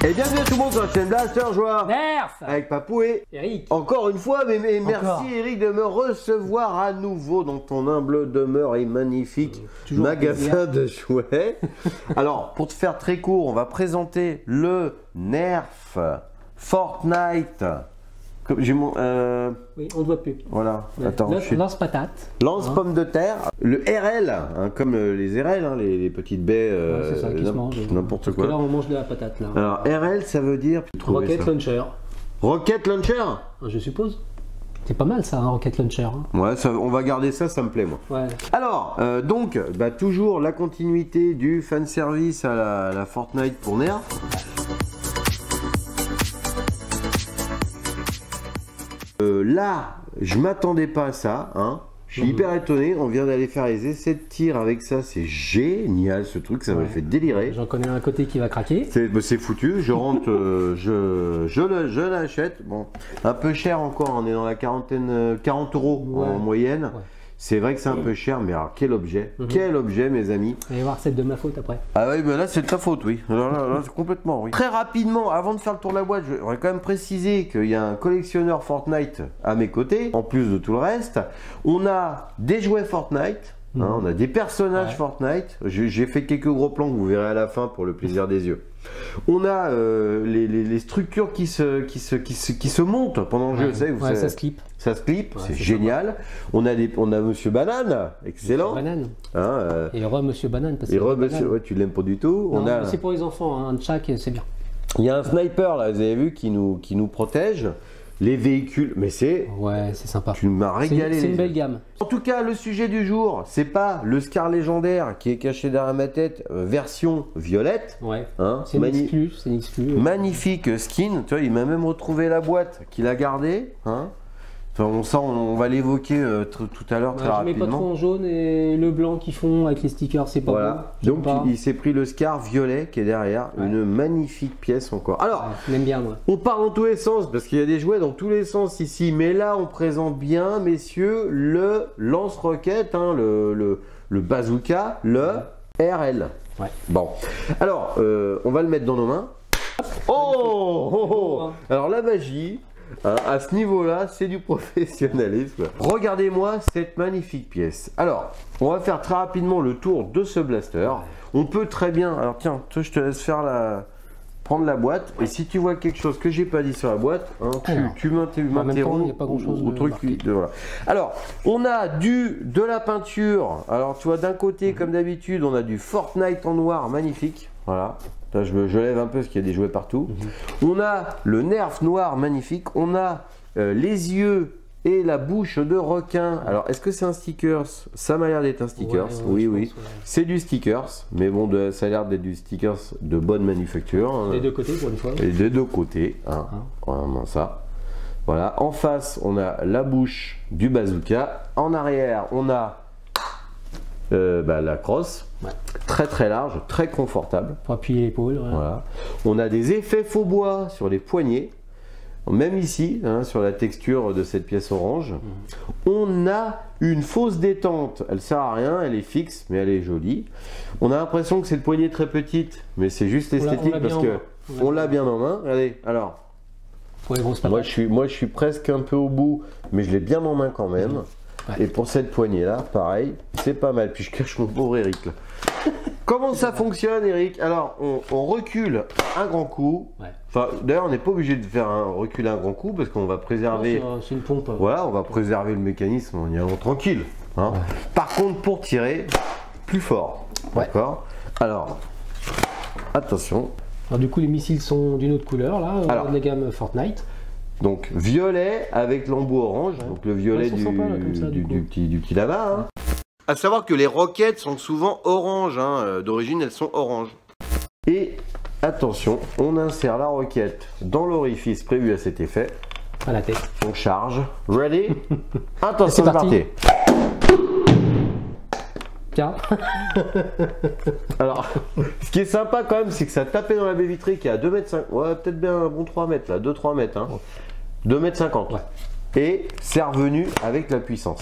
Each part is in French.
Et bienvenue à tout le monde sur la chaîne Blaster Joie Nerf avec Papou et Eric. Encore une fois, mais merci Eric de me recevoir à nouveau dans ton humble demeure et magnifique magasin de jouets. Alors, pour te faire très court, on va présenter le Nerf Fortnite. J'ai mon, Oui, on ne voit plus. Voilà, Ouais. attends. Lance-patate. Lance-pomme de terre. Le RL, hein, comme les RL, hein, les petites baies, c'est ça qui se mange. n'importe Parce quoi. que là, on mange de la patate. Là. Alors, RL, ça veut dire... Rocket Launcher. Rocket Launcher. Je suppose. C'est pas mal ça, un Rocket Launcher. Hein. Ouais, ça, on va garder ça, ça me plaît moi. Ouais. Alors, donc, toujours la continuité du fanservice à la Fortnite pour Nerf. Là, je m'attendais pas à ça, hein. Je suis hyper étonné, on vient d'aller faire les essais de tir avec ça, c'est génial ce truc, ça m'a fait délirer. J'en connais un côté qui va craquer. C'est foutu, je rentre, je l'achète, bon, un peu cher encore, on est dans la quarantaine, 40 € en moyenne. Ouais. C'est vrai que c'est un peu cher, mais alors quel objet, quel objet mes amis. Vous allez voir, c'est de ma faute après. Ah oui, mais là c'est de ta faute, oui. Là, c'est complètement, oui. Très rapidement, avant de faire le tour de la boîte, je voudrais quand même préciser qu'il y a un collectionneur Fortnite à mes côtés, en plus de tout le reste. On a des jouets Fortnite, hein, on a des personnages Fortnite. J'ai fait quelques gros plans que vous verrez à la fin pour le plaisir des yeux. On a les structures qui se montent pendant le jeu, vous savez, ça se clip. Ça se clip, c'est génial. On a Monsieur Banane, excellent. Monsieur Banane. Hein, et Monsieur Banane. Parce et Monsieur, ouais, tu l'aimes pas du tout. Non, c'est pour les enfants, hein, un Tchak, c'est bien. Il y a un sniper là, vous avez vu, qui nous protège. Les véhicules, mais c'est... Ouais, c'est sympa. Tu m'as régalé. C'est une belle gamme. En tout cas, le sujet du jour, c'est pas le Scar légendaire qui est caché derrière ma tête, version violette. Ouais. Hein, c'est une exclue. Magnifique skin. Tu vois, il m'a même retrouvé la boîte qu'il a gardée. Hein. Enfin, on va l'évoquer tout à l'heure très rapidement. Je mets pas trop en jaune et le blanc qu'ils font avec les stickers, c'est pas beau. Donc il s'est pris le Scar violet qui est derrière, une magnifique pièce encore. Alors, j'aime bien moi. On part dans tous les sens parce qu'il y a des jouets dans tous les sens ici, mais là on présente bien, messieurs, le lance-roquette, hein, le bazooka, le RL. Ouais. Bon, alors on va le mettre dans nos mains. Oh alors la magie. À ce niveau-là, c'est du professionnalisme. Regardez-moi cette magnifique pièce. Alors, on va faire très rapidement le tour de ce blaster. On peut très bien... Alors tiens, toi, je te laisse faire prendre la boîte. Et si tu vois quelque chose que j'ai pas dit sur la boîte, hein, tu m'interromps au truc. Voilà. Alors, on a de la peinture. Alors, tu vois, d'un côté, comme d'habitude, on a du Fortnite en noir magnifique. Voilà. Là, je lève un peu parce qu'il y a des jouets partout. On a le Nerf noir magnifique. On a les yeux et la bouche de requin. Alors, est-ce que c'est un stickers? Ça m'a l'air d'être un stickers. Oui. C'est du stickers. Mais bon, ça a l'air d'être du stickers de bonne manufacture. Hein. Des deux côtés pour une fois. Et des deux côtés. Hein. Vraiment ça. Voilà. En face, on a la bouche du bazooka. En arrière, on a la crosse. Très très large, très confortable. Pour appuyer l'épaule. Voilà. On a des effets faux bois sur les poignets. Même ici, hein, sur la texture de cette pièce orange. On a une fausse détente. Elle sert à rien, elle est fixe, mais elle est jolie. On a l'impression que cette poignée très petite, mais c'est juste esthétique parce que on l'a bien en main. Regardez, alors. Moi je suis presque un peu au bout, mais je l'ai bien en main quand même. Et pour cette poignée là, pareil, c'est pas mal. Puis je cache mon pauvre Eric là. Comment ça fonctionne, Eric? Alors, on recule un grand coup. Enfin, d'ailleurs, on n'est pas obligé de faire reculer un grand coup parce qu'on va préserver. C'est une pompe. Voilà, on va préserver le mécanisme en y allant tranquille. Hein. Par contre, pour tirer, plus fort. D'accord. Alors, attention. Alors, du coup, les missiles sont d'une autre couleur là, de la gamme Fortnite. Donc violet avec l'embout orange, donc le violet du petit lama. Hein. À savoir que les roquettes sont souvent orange, hein. D'origine elles sont oranges. Et attention, on insère la roquette dans l'orifice prévu à cet effet. À la tête. On charge. Ready? Attention, c'est parti. Tiens. Alors, ce qui est sympa quand même, c'est que ça tapait dans la baie vitrée qui est à 2,5 m. Ouais, peut-être bien un bon 3 mètres là, 2-3 mètres. Hein. 2,50 m. Et c'est revenu avec la puissance.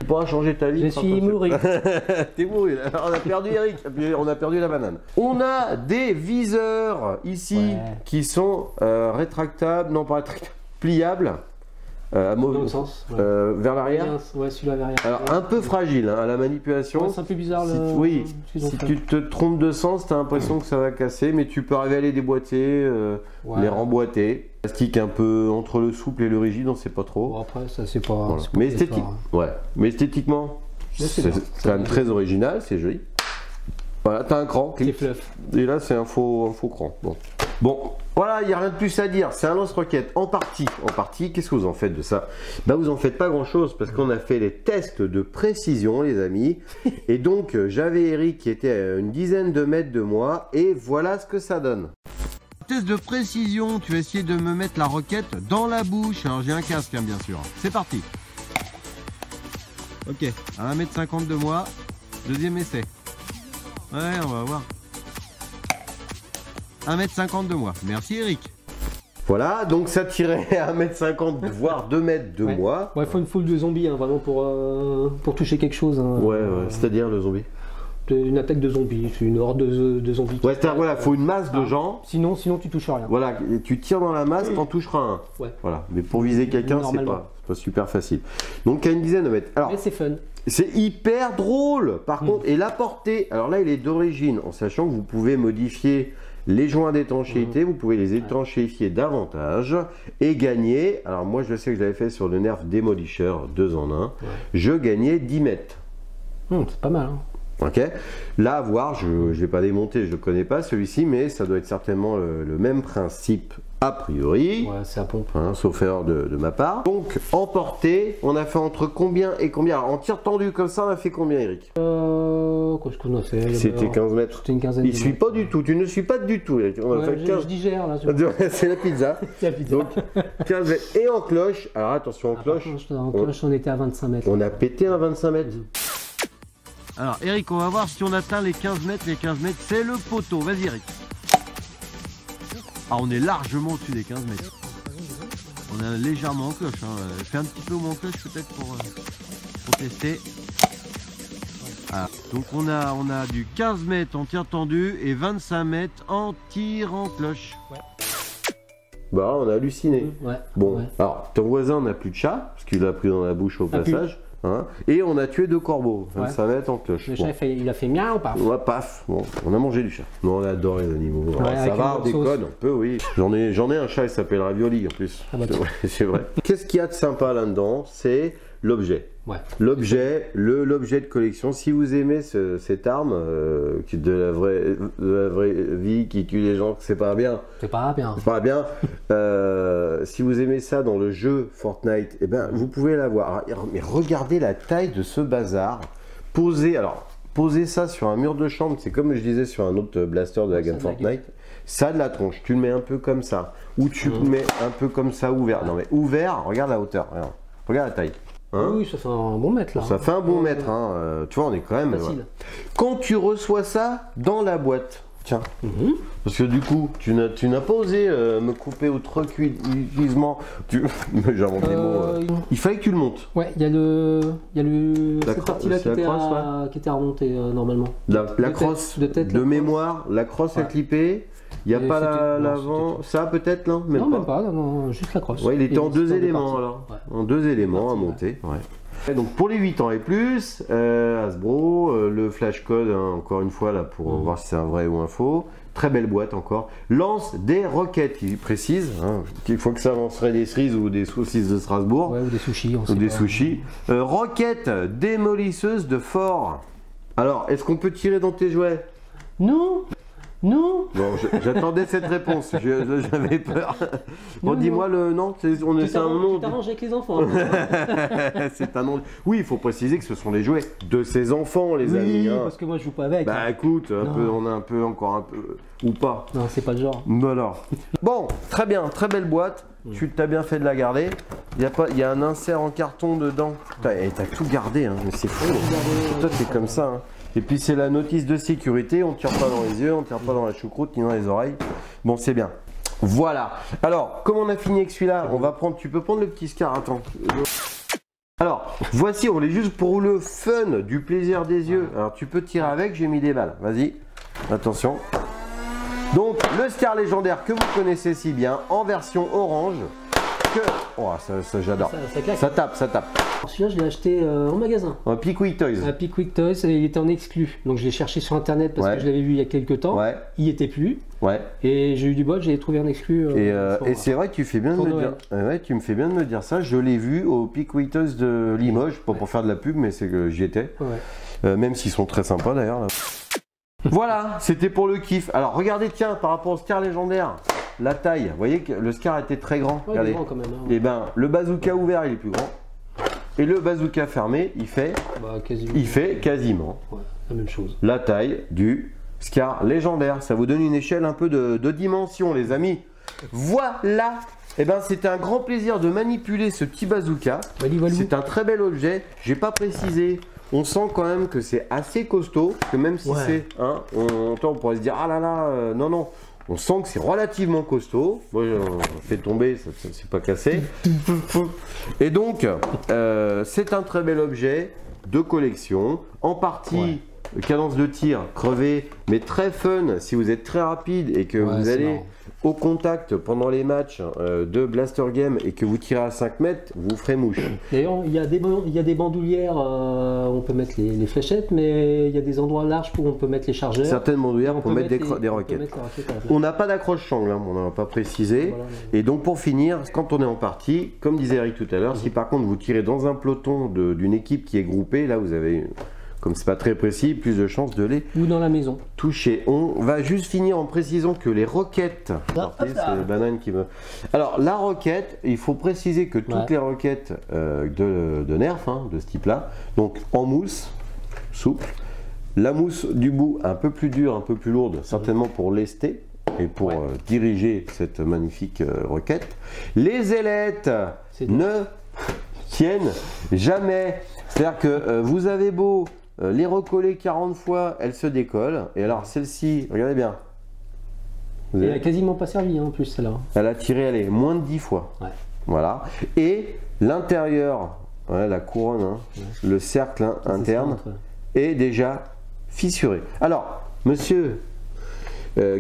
pourras changer ta vie. Je suis mouru. T'es mouru. Alors, on a perdu Eric, on a perdu la banane. On a des viseurs ici qui sont rétractables, non pas rétractables, pliables. Dans le sens. Vers l'arrière. Ouais, celui-là vers l'arrière. Alors un peu fragile à la manipulation. Ouais, c'est un peu bizarre. Oui, si tu te trompes de sens, tu as l'impression que ça va casser, mais tu peux arriver à les déboîter, les remboîter. Plastique un peu entre le souple et le rigide, on sait pas trop. Bon, après, ça c'est pas. Voilà. C'est pas Mais esthétiquement, c'est quand même très original, c'est joli. Voilà, t'as un cran. C'est fluff. Et là, c'est un faux cran. Bon, voilà, il n'y a rien de plus à dire. C'est un lance-roquette en partie. Qu'est-ce que vous en faites de ça? Bah, vous en faites pas grand-chose parce qu'on a fait les tests de précision, les amis. Et donc, j'avais Eric qui était à une dizaine de mètres de moi. Et voilà ce que ça donne. Test de précision, tu vas essayer de me mettre la roquette dans la bouche. Alors, j'ai un casque, hein, bien sûr. C'est parti. Ok, à 1,50 m de moi. Deuxième essai. Ouais, on va voir. 1,50 m de moi. Merci Eric. Voilà, donc ça tirait à 1,50 m, voire 2 mètres de moi. Ouais, il faut une foule de zombies, hein, vraiment pour toucher quelque chose. Hein. Ouais, c'est-à-dire le zombie. Une attaque de zombies, une horde de zombies. Ouais, voilà, faut une masse de gens. Sinon tu touches rien. Voilà, tu tires dans la masse, t'en toucheras un. Ouais. Voilà, mais pour viser quelqu'un, c'est pas super facile. Donc à une dizaine de mètres. Alors, mais c'est fun. C'est hyper drôle. Par contre, et la portée, alors là, il est d'origine, en sachant que vous pouvez modifier les joints d'étanchéité, vous pouvez les étanchéifier davantage et gagner. Alors moi, je sais que je l'avais fait sur le Nerf Demolisher 2 en 1. Je gagnais 10 mètres. C'est pas mal. Hein. Ok. Là, à voir, je ne l'ai pas démonté, je ne le connais pas celui-ci, mais ça doit être certainement le même principe a priori. Ouais, c'est à pompe. Hein, sauf erreur de ma part. Donc, en portée, on a fait entre combien et combien? Alors, en tir tendu comme ça, on a fait combien, Eric? Qu'est-ce qu'on a fait? C'était 15 mètres. C'était une quinzaine. Il ne suit pas du tout. Tu ne suis pas du tout, Eric. On a fait 15... Je digère là. C'est la pizza. C'est la pizza. Donc, 15 mètres. Et en cloche, alors attention, en cloche. En cloche, on était à 25 mètres. On a pété un 25 mètres. Alors Eric, on va voir si on atteint les 15 mètres. Les 15 mètres, c'est le poteau. Vas-y Eric. Ah, on est largement au-dessus des 15 mètres. On est légèrement en cloche. Hein. Fais un petit peu moins en cloche peut-être pour tester. Voilà. Donc on a du 15 mètres en tir tendu et 25 mètres en tir en cloche. Ouais. Bah on a halluciné. Bon, alors ton voisin n'a plus de chat, parce qu'il l'a pris dans la bouche au passage. Hein, et on a tué 2 corbeaux, 25 mètres en cloche. Le chat, il a fait miaou, paf. Ouais, paf. Bon, on a mangé du chat. Non, on adore les animaux. Ça va, on déconne, on peut, oui. J'en ai un chat, il s'appelle Ravioli en plus. Ah bah c'est vrai. Qu'est-ce qu'il y a de sympa là-dedans? C'est l'objet. L'objet de collection. Si vous aimez cette arme de la vraie vie qui tue les gens, c'est pas bien. C'est pas bien. Si vous aimez ça dans le jeu Fortnite, eh ben, vous pouvez l'avoir. Mais regardez la taille de ce bazar. Posez ça sur un mur de chambre, c'est comme je disais sur un autre blaster de la gamme Fortnite. Ça a de la tronche. Tu le mets un peu comme ça. Ou tu le mets un peu comme ça ouvert. Non mais ouvert, regarde la hauteur. Regarde la taille. Hein? Oui, ça fait un bon mètre là. Ça fait un bon mètre, hein. Tu vois, on est quand même. Facile. Quand tu reçois ça dans la boîte, tiens, parce que du coup, tu n'as pas osé me couper outre-cuisement. J'ai inventé des mots. Il fallait que tu le montes. Ouais, il y a cette partie-là qui était remontée normalement. La crosse de mémoire, la crosse à clipper. Il n'y a pas l'avant, ça peut-être là? Non, même pas, non, juste la crosse. Ouais, il était en 2 éléments alors. En 2 éléments à monter. Ouais. Donc pour les 8 ans et plus, Hasbro, le flash code, hein, encore une fois là pour voir si c'est un vrai ou un faux. Très belle boîte encore. Lance des roquettes, il précise. Hein, qu'il faut que ça lancerait des cerises ou des saucisses de Strasbourg. Ouais, ou des sushis. Ou des sushis. Roquette démolisseuse de fort. Alors, est-ce qu'on peut tirer dans tes jouets? Non. Non. Bon, j'attendais cette réponse, j'avais peur. Bon, dis-moi le nom, c'est un nom. Tu t'arranges avec les enfants. C'est un nom. Oui, il faut préciser que ce sont les jouets de ses enfants, les amis. Parce que moi je joue pas avec. Bah écoute, on a encore un peu. Ou pas. Non, c'est pas le genre. Alors. Bon, très bien, très belle boîte. Tu t'as bien fait de la garder. Il y a un insert en carton dedans. T'as tout gardé, hein. Mais c'est fou. Toi, t'es comme ça. Hein. Et puis c'est la notice de sécurité, on ne tire pas dans les yeux, on ne tire pas dans la choucroute ni dans les oreilles. Bon, c'est bien. Voilà. Alors, comme on a fini avec celui-là, on va prendre. Tu peux prendre le petit Scar, attends. Alors, Voici, on est juste pour le fun, du plaisir des yeux. Alors tu peux tirer avec, j'ai mis des balles. Vas-y, attention. Donc le Scar légendaire que vous connaissez si bien, en version orange. Oh, ça j'adore. Ça tape. Celui-là, je l'ai acheté en magasin. Un Pickwick Toys. Un Pickwick Toys, il était en exclu. Donc je l'ai cherché sur internet parce que je l'avais vu il y a quelques temps. Il n'y était plus. Et j'ai eu du bol, j'ai trouvé un exclu. Et c'est vrai que tu fais bien de me dire. Ouais, tu me fais bien de me dire ça. Je l'ai vu au Pickwick Toys de Limoges, pas pour faire de la pub, mais c'est que j'y étais. Même s'ils sont très sympas d'ailleurs. Voilà, c'était pour le kiff. Alors regardez, tiens, par rapport au Scar légendaire, la taille, vous voyez que le Scar était très grand. Regardez. Il est grand quand même, hein. Et ben, le bazooka ouvert, il est plus grand. Et le bazooka fermé, il fait quasiment la même chose. La taille du Scar légendaire. Ça vous donne une échelle un peu de dimension, les amis. Voilà. Et ben, c'était un grand plaisir de manipuler ce petit bazooka. C'est un très bel objet. J'ai pas précisé. On sent quand même que c'est assez costaud, que même si c'est, hein, on pourrait se dire ah là là, non, on sent que c'est relativement costaud. Moi, on fait tomber, c'est pas cassé. Et donc, c'est un très bel objet de collection, en partie cadence de tir crevée, mais très fun si vous êtes très rapide et que vous allez au contact pendant les matchs de Blaster Game et que vous tirez à 5 mètres, vous ferez mouche. D'ailleurs, il y a des bandoulières, on peut mettre les fléchettes, mais il y a des endroits larges où on peut mettre les chargeurs. Certaines bandoulières pour mettre des roquettes. On n'a pas d'accroche-sangle, hein, on n'en a pas précisé. Voilà, et donc pour finir, quand on est en partie, comme disait Eric tout à l'heure, si par contre vous tirez dans un peloton d'une équipe qui est groupée, là vous avez... Comme c'est pas très précis, plus de chances de les ou dans la maison toucher. On va juste finir en précisant que les roquettes. C'est Banane qui me. Alors la roquette, il faut préciser que toutes les roquettes de Nerf, hein, de ce type-là, donc en mousse, souple, la mousse du bout un peu plus dure, un peu plus lourde, certainement pour lester et pour diriger cette magnifique roquette. Les ailettes ne tiennent jamais. C'est-à-dire que vous avez beau les recoller 40 fois, elles se décollent. Et alors celle-ci, regardez bien. Elle n'a quasiment pas servi en plus celle-là. Elle a tiré, allez, moins de 10 fois. Voilà. Et l'intérieur, la couronne, hein, le cercle interne est déjà fissuré. Alors, monsieur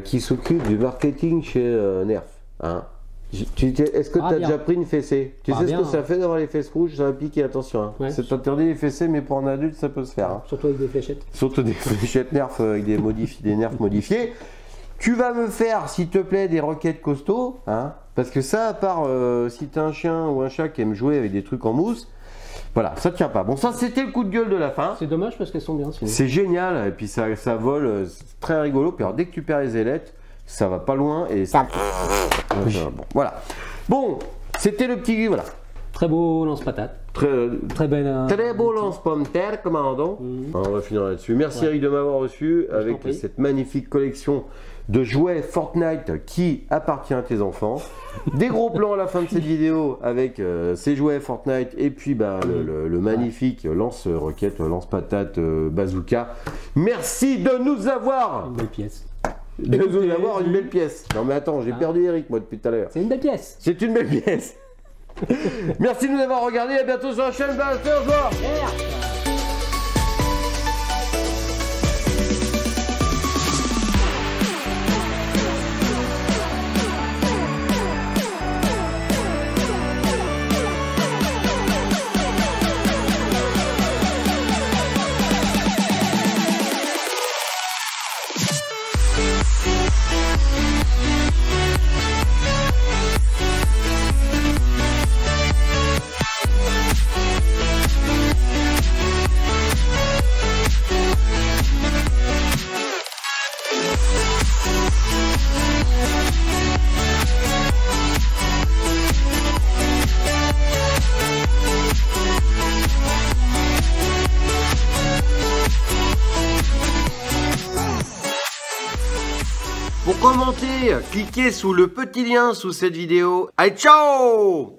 qui s'occupe du marketing chez Nerf, hein, est-ce que tu as déjà pris une fessée? Tu sais ce que ça fait d'avoir les fesses rouges? Ça va piquer, attention. Hein. C'est interdit les fessées, mais pour un adulte, ça peut se faire. Hein. Surtout avec des fléchettes. Surtout des fléchettes Nerf avec des Nerf modifiés. Tu vas me faire, s'il te plaît, des roquettes costauds. Hein, parce que ça, à part si tu as un chien ou un chat qui aime jouer avec des trucs en mousse, voilà, ça tient pas. Bon, ça, c'était le coup de gueule de la fin. C'est dommage parce qu'elles sont bien. C'est génial. Et puis, ça vole, c'est très rigolo. Puis, alors, dès que tu perds les ailettes, ça va pas loin et ça. Bon, voilà. Bon, c'était le petit. Voilà. Très beau lance-patate. Très belle. Très beau lance-pomme terre, commandant. On va finir là-dessus. Merci Eric de m'avoir reçu avec cette magnifique collection de jouets Fortnite qui appartient à tes enfants. Des gros plans à la fin de cette vidéo avec ces jouets Fortnite et puis le magnifique lance-roquette, lance-patate, bazooka. Merci de nous avoir. Une belle pièce. De nous avoir une belle pièce. Non mais attends, j'ai perdu Eric moi depuis tout à l'heure. C'est une belle pièce. C'est une belle pièce. Merci de nous avoir regardé. À bientôt sur la chaîne Blaster. Au revoir. Pour commenter, cliquez sous le petit lien sous cette vidéo. Allez, ciao!